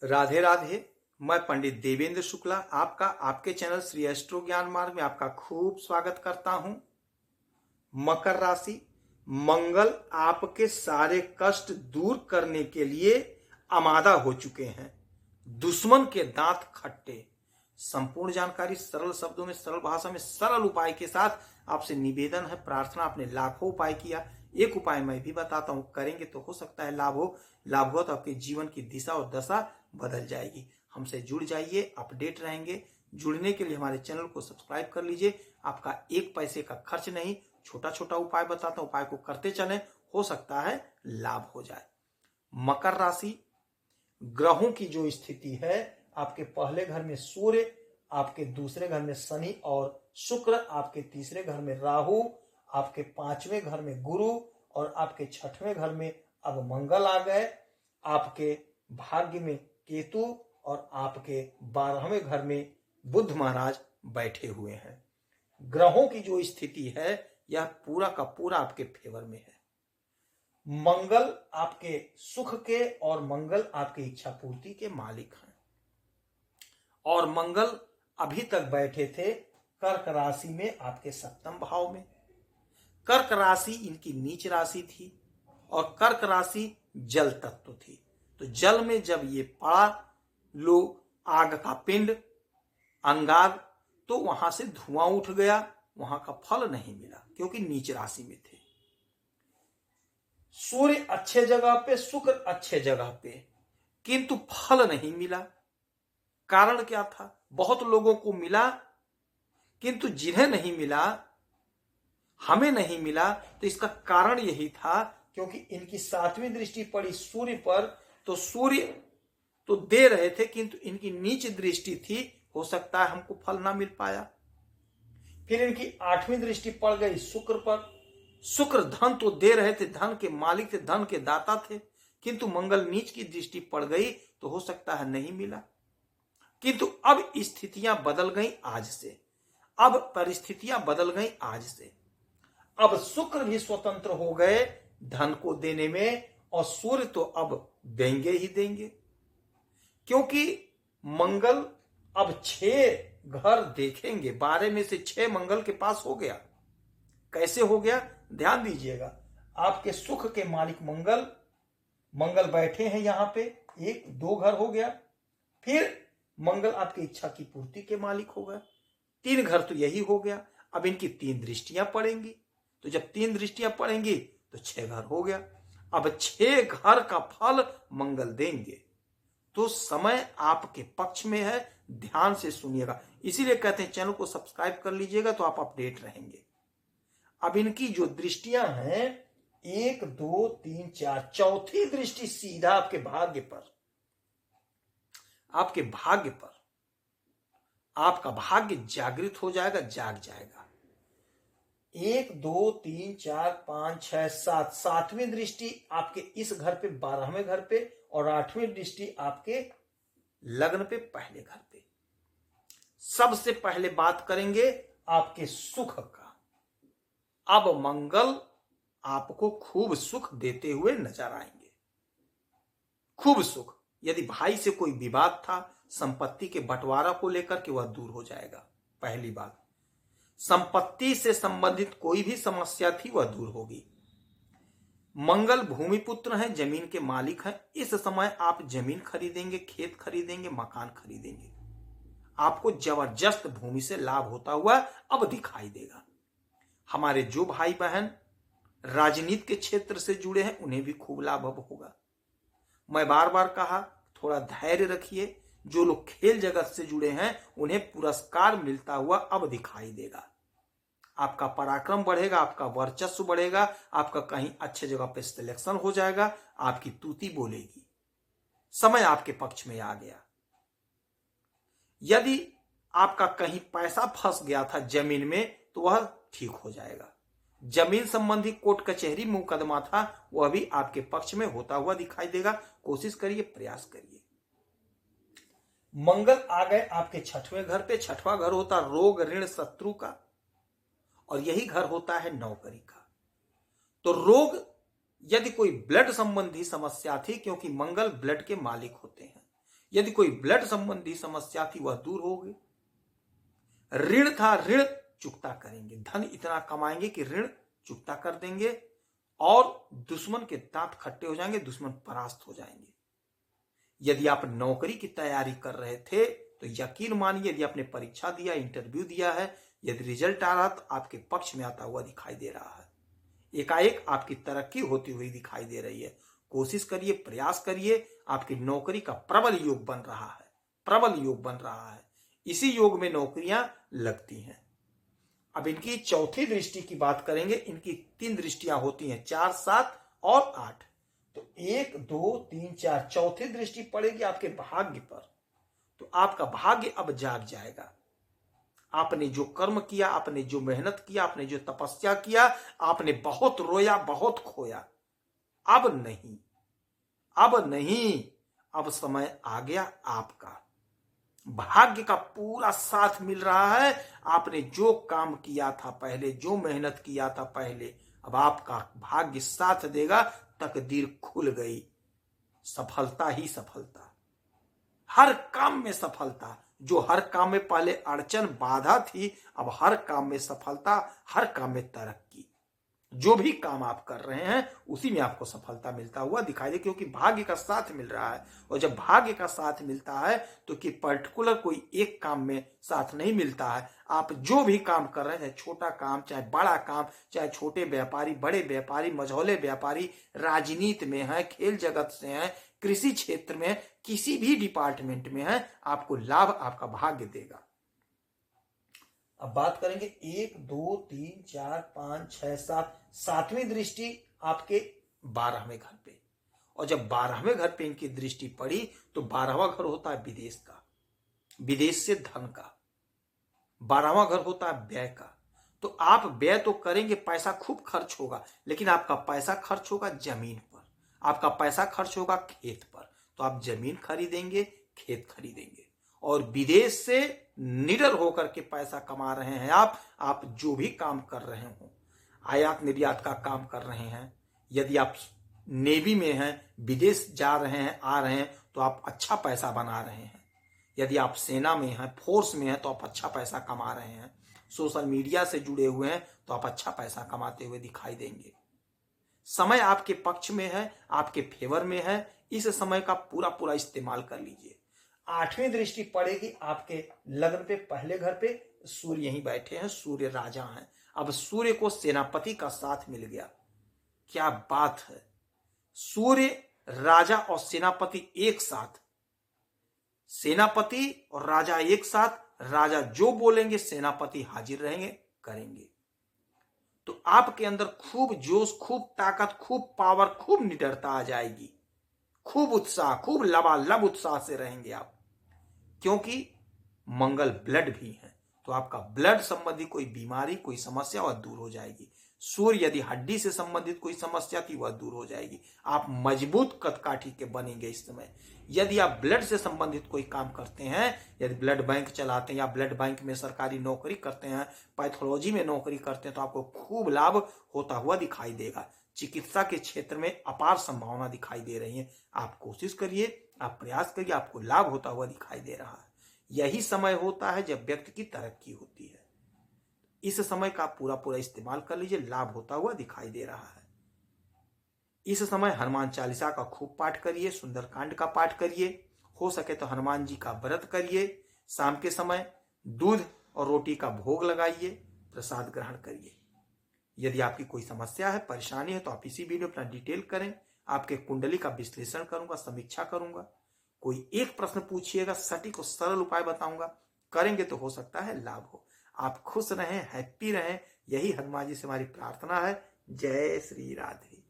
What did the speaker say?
राधे राधे। मैं पंडित देवेंद्र शुक्ला आपका आपके चैनल श्री एस्ट्रो ज्ञान मार्ग में आपका खूब स्वागत करता हूं। मकर राशि, मंगल आपके सारे कष्ट दूर करने के लिए आमादा हो चुके हैं। दुश्मन के दांत खट्टे। संपूर्ण जानकारी सरल शब्दों में, सरल भाषा में, सरल उपाय के साथ आपसे निवेदन है, प्रार्थना। आपने लाखों उपाय किया, एक उपाय मैं भी बताता हूं, करेंगे तो हो सकता है लाभ हो। लाभ हो तो आपके जीवन की दिशा और दशा बदल जाएगी। हमसे जुड़ जाइए, अपडेट रहेंगे। जुड़ने के लिए हमारे चैनल को सब्सक्राइब कर लीजिए। आपका एक पैसे का खर्च नहीं, छोटा छोटा उपाय बताता हूं, उपाय को करते चलें, हो सकता है लाभ हो जाए। मकर राशि, ग्रहों की जो स्थिति है, आपके पहले घर में सूर्य, आपके दूसरे घर में शनि और शुक्र, आपके तीसरे घर में राहु, आपके पांचवें घर में गुरु और आपके छठवें घर में अब मंगल आ गए। आपके भाग्य में केतु और आपके 12वें घर में बुध महाराज बैठे हुए हैं। ग्रहों की जो स्थिति है यह पूरा का पूरा आपके फेवर में है। मंगल आपके सुख के और मंगल आपकी इच्छा पूर्ति के मालिक हैं। और मंगल अभी तक बैठे थे कर्क राशि में, आपके सप्तम भाव में। कर्क राशि इनकी नीच राशि थी और कर्क राशि जल तत्व थी। तो जल में जब ये पड़ा, लो आग का पिंड, अंगार, तो वहां से धुआं उठ गया, वहां का फल नहीं मिला क्योंकि नीच राशि में थे। सूर्य अच्छे जगह पे, शुक्र अच्छे जगह पे, किंतु फल नहीं मिला। कारण क्या था? बहुत लोगों को मिला, किंतु जिन्हें नहीं मिला, हमें नहीं मिला। तो इसका कारण यही था क्योंकि इनकी 7वीं दृष्टि पड़ी सूर्य पर। तो सूर्य तो दे रहे थे, किंतु इनकी नीच दृष्टि थी, हो सकता है हमको फल ना मिल पाया। फिर इनकी 8वीं दृष्टि पड़ गई शुक्र पर। शुक्र धन तो दे रहे थे, धन के मालिक थे, धन के दाता थे, किंतु मंगल नीच की दृष्टि पड़ गई तो हो सकता है नहीं मिला। किंतु अब स्थितियां बदल गई आज से, अब परिस्थितियां बदल गई आज से। अब शुक्र भी स्वतंत्र हो गए धन को देने में, और सूर्य तो अब देंगे ही देंगे, क्योंकि मंगल अब 6 घर देखेंगे। 12 में से 6 मंगल के पास हो गया। कैसे हो गया? ध्यान दीजिएगा। आपके सुख के मालिक मंगल, मंगल बैठे हैं यहां पे, 1-2 घर हो गया। फिर मंगल आपकी इच्छा की पूर्ति के मालिक हो गए, 3 घर तो यही हो गया। अब इनकी 3 दृष्टियां पड़ेंगी, तो जब 3 दृष्टियां पड़ेंगी तो 6 घर हो गया। अब 6 घर का फल मंगल देंगे। तो समय आपके पक्ष में है, ध्यान से सुनिएगा। इसीलिए कहते हैं चैनल को सब्सक्राइब कर लीजिएगा तो आप अपडेट रहेंगे। अब इनकी जो दृष्टियां हैं, 1, 2, 3, 4, चौथी दृष्टि सीधा आपके भाग्य पर, आपके भाग्य पर। आपका भाग्य जागृत हो जाएगा, जाग जाएगा। 1, 2, 3, 4, 5, 6, 7, 7वीं दृष्टि आपके इस घर पे, 12वें घर पे, और 8वीं दृष्टि आपके लग्न पे, पहले घर पे। सबसे पहले बात करेंगे आपके सुख का। अब मंगल आपको खूब सुख देते हुए नजर आएंगे, खूब सुख। यदि भाई से कोई विवाद था, संपत्ति के बंटवारा को लेकर के, वह दूर हो जाएगा। पहली बात, संपत्ति से संबंधित कोई भी समस्या थी वह दूर होगी। मंगल भूमि पुत्र हैं, जमीन के मालिक हैं। इस समय आप जमीन खरीदेंगे, खेत खरीदेंगे, मकान खरीदेंगे। आपको जबरदस्त भूमि से लाभ होता हुआ अब दिखाई देगा। हमारे जो भाई बहन राजनीति के क्षेत्र से जुड़े हैं उन्हें भी खूब लाभ अब होगा। मैं बार बार कहा, थोड़ा धैर्य रखिए। जो लोग खेल जगत से जुड़े हैं उन्हें पुरस्कार मिलता हुआ अब दिखाई देगा। आपका पराक्रम बढ़ेगा, आपका वर्चस्व बढ़ेगा, आपका कहीं अच्छे जगह पे सिलेक्शन हो जाएगा, आपकी तूती बोलेगी। समय आपके पक्ष में आ गया। यदि आपका कहीं पैसा फंस गया था जमीन में तो वह ठीक हो जाएगा। जमीन संबंधी कोर्ट कचहरी मुकदमा था, वह भी आपके पक्ष में होता हुआ दिखाई देगा। कोशिश करिए, प्रयास करिए। मंगल आ गए आपके 6वें घर पे। 6वां घर होता रोग, ऋण, शत्रु का, और यही घर होता है नौकरी का। तो रोग, यदि कोई ब्लड संबंधी समस्या थी, क्योंकि मंगल ब्लड के मालिक होते हैं, यदि कोई ब्लड संबंधी समस्या थी वह दूर होगी। ऋण था, ऋण चुकता करेंगे। धन इतना कमाएंगे कि ऋण चुकता कर देंगे और दुश्मन के दांत खट्टे हो जाएंगे, दुश्मन परास्त हो जाएंगे। यदि आप नौकरी की तैयारी कर रहे थे तो यकीन मानिए, यदि आपने परीक्षा दिया, इंटरव्यू दिया है, यदि रिजल्ट आ रहा तो आपके पक्ष में आता हुआ दिखाई दे रहा है। एकाएक आपकी तरक्की होती हुई दिखाई दे रही है। कोशिश करिए, प्रयास करिए, आपकी नौकरी का प्रबल योग बन रहा है, प्रबल योग बन रहा है। इसी योग में नौकरियां लगती हैं। अब इनकी चौथी दृष्टि की बात करेंगे। इनकी 3 दृष्टियां होती हैं, 4, 7 और 8। तो 1, 2, 3, 4 चौथी दृष्टि पड़ेगी आपके भाग्य पर। तो आपका भाग्य अब जाग जाएगा। आपने जो कर्म किया, आपने जो मेहनत किया, आपने जो तपस्या किया, आपने बहुत रोया, बहुत खोया, अब नहीं, अब नहीं, अब समय आ गया आपका। भाग्य का पूरा साथ मिल रहा है। आपने जो काम किया था पहले, जो मेहनत किया था पहले, अब आपका भाग्य साथ देगा। तकदीर खुल गई, सफलता ही सफलता, हर काम में सफलता। जो हर काम में पहले अड़चन बाधा थी, अब हर काम में सफलता, हर काम में तरक्की। जो भी काम आप कर रहे हैं उसी में आपको सफलता मिलता हुआ दिखाई दे, क्योंकि भाग्य का साथ मिल रहा है। और जब भाग्य का साथ मिलता है तो कि पर्टिकुलर कोई एक काम में साथ नहीं मिलता है। आप जो भी काम कर रहे हैं, चाहे छोटा काम, चाहे बड़ा काम, चाहे छोटे व्यापारी, बड़े व्यापारी, मझौले व्यापारी, राजनीति में है, खेल जगत से है, कृषि क्षेत्र में, किसी भी डिपार्टमेंट में है, आपको लाभ आपका भाग्य देगा। अब बात करेंगे 1, 2, 3, 4, 5, 6, 7 सातवीं दृष्टि आपके 12वें घर पे। और जब 12वें घर पे इनकी दृष्टि पड़ी तो 12वां घर होता है विदेश का, विदेश से धन का। 12वां घर होता है व्यय का। तो आप व्यय तो करेंगे, पैसा खूब खर्च होगा, लेकिन आपका पैसा खर्च होगा जमीन पर, आपका पैसा खर्च होगा खेत पर। तो आप जमीन खरीदेंगे, खेत खरीदेंगे, और विदेश से निडर होकर के पैसा कमा रहे हैं आप जो भी काम कर रहे हो, आयात निर्यात का काम कर रहे हैं, यदि आप नेवी में हैं, विदेश जा रहे हैं, आ रहे हैं, तो आप अच्छा पैसा बना रहे हैं। यदि आप सेना में हैं, फोर्स में हैं, तो आप अच्छा पैसा कमा रहे हैं। सोशल मीडिया से जुड़े हुए हैं तो आप अच्छा पैसा कमाते हुए दिखाई देंगे। समय आपके पक्ष में है, आपके फेवर में है। इस समय का पूरा पूरा इस्तेमाल कर लीजिए। 8वीं दृष्टि पड़ेगी आपके लग्न पे, पहले घर पे। सूर्य यहीं बैठे हैं, सूर्य राजा हैं। अब सूर्य को सेनापति का साथ मिल गया। क्या बात है! सूर्य राजा और सेनापति एक साथ, सेनापति और राजा एक साथ। राजा जो बोलेंगे सेनापति हाजिर रहेंगे, करेंगे। तो आपके अंदर खूब जोश, खूब ताकत, खूब पावर, खूब निडरता आ जाएगी, खूब उत्साह, खूब लबालब उत्साह से रहेंगे आप, क्योंकि मंगल ब्लड भी है। तो आपका ब्लड संबंधी कोई बीमारी, कोई समस्या वह दूर हो जाएगी। सूर्य यदि हड्डी से संबंधित कोई समस्या थी वह दूर हो जाएगी। आप मजबूत कदकाठी के बनेंगे इस समय। यदि आप ब्लड से संबंधित कोई काम करते हैं, यदि ब्लड बैंक चलाते हैं या ब्लड बैंक में सरकारी नौकरी करते हैं, पैथोलॉजी में नौकरी करते हैं, तो आपको खूब लाभ होता हुआ दिखाई देगा। चिकित्सा के क्षेत्र में अपार संभावना दिखाई दे रही है। आप कोशिश करिए, आप प्रयास करिए, आपको लाभ होता हुआ दिखाई दे रहा है। यही समय होता है जब व्यक्ति की तरक्की होती है। इस समय का पूरा पूरा इस्तेमाल कर लीजिए, लाभ होता हुआ दिखाई दे रहा है। इस समय हनुमान चालीसा का खूब पाठ करिए, सुंदरकांड का पाठ करिए, हो सके तो हनुमान जी का व्रत करिए। शाम के समय दूध और रोटी का भोग लगाइए, प्रसाद ग्रहण करिए। यदि आपकी कोई समस्या है, परेशानी है, तो आप इसी वीडियो अपना डिटेल करें। आपके कुंडली का विश्लेषण करूंगा, समीक्षा करूंगा। कोई एक प्रश्न पूछिएगा, सटीक और सरल उपाय बताऊंगा। करेंगे तो हो सकता है लाभ हो। आप खुश रहें, हैप्पी रहें, यही हनुमान जी से हमारी प्रार्थना है। जय श्री राधे।